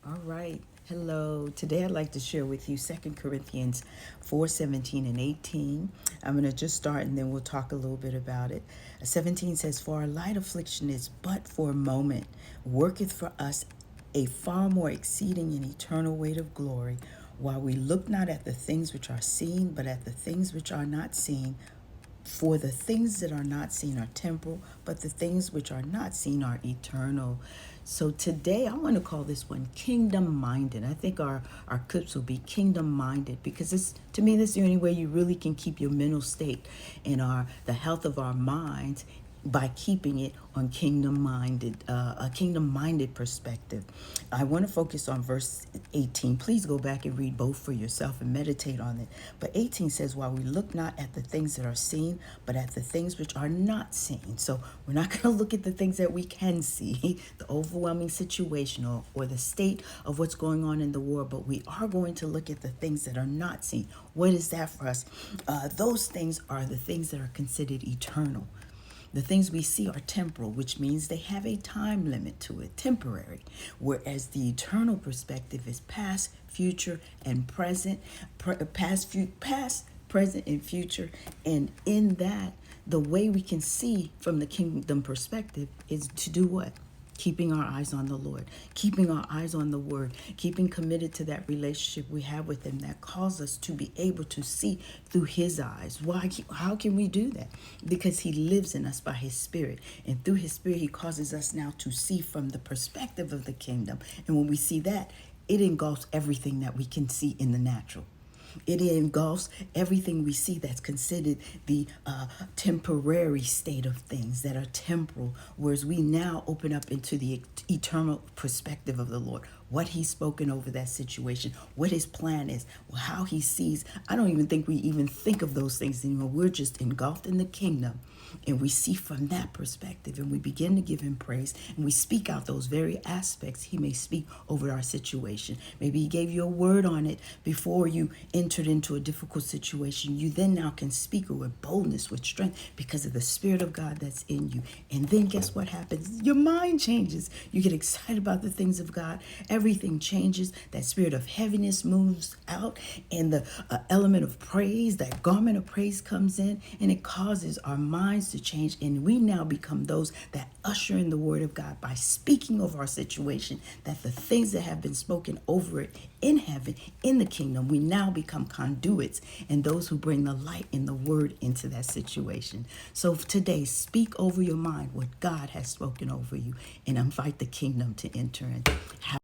All right. Hello. Today I'd like to share with you 2 Corinthians 4:17 and 18. I'm going to just start and then we'll talk a little bit about it. 17 says, "For our light affliction is but for a moment, worketh for us a far more exceeding and eternal weight of glory, while we look not at the things which are seen, but at the things which are not seen. For the things that are not seen are temporal, but the things which are not seen are eternal." So today I want to call this one kingdom minded. I think our clips will be kingdom minded because it's, to me, this is the only way you really can keep your mental state and the health of our minds, by keeping it on a kingdom minded perspective. I want to focus on verse 18. Please go back and read both for yourself and meditate on it. But 18 says, "While we look not at the things that are seen, but at the things which are not seen." So we're not going to look at the things that we can see, the overwhelming situation or the state of what's going on in the world, but we are going to look at the things that are not seen. What is that for us? Those things are the things that are considered eternal. The things we see are temporal, which means they have a time limit to it, temporary. Whereas the eternal perspective is past, future, and present, past, present, and future. And in that, the way we can see from the kingdom perspective is to do what? Keeping our eyes on the Lord, keeping our eyes on the Word, keeping committed to that relationship we have with Him that calls us to be able to see through His eyes. Why? How can we do that? Because He lives in us by His Spirit. And through His Spirit, He causes us now to see from the perspective of the kingdom. And when we see that, it engulfs everything that we can see in the natural. It engulfs everything we see that's considered the temporary state of things that are temporal, whereas we now open up into the eternal perspective of the Lord, what He's spoken over that situation, what His plan is, how He sees. I don't even think we even think of those things anymore. We're just engulfed in the kingdom, and we see from that perspective, and we begin to give Him praise, and we speak out those very aspects He may speak over our situation. Maybe He gave you a word on it before you entered into a difficult situation. You then now can speak it with boldness, with strength, because of the Spirit of God that's in you. And then guess what happens? Your mind changes. You get excited about the things of God. Everything changes. That spirit of heaviness moves out, and the element of praise, that garment of praise comes in, and it causes our minds to change. And we now become those that usher in the word of God by speaking over our situation, that the things that have been spoken over it in heaven, in the kingdom, we now become conduits and those who bring the light and the word into that situation. So today, speak over your mind what God has spoken over you and invite the kingdom to enter in.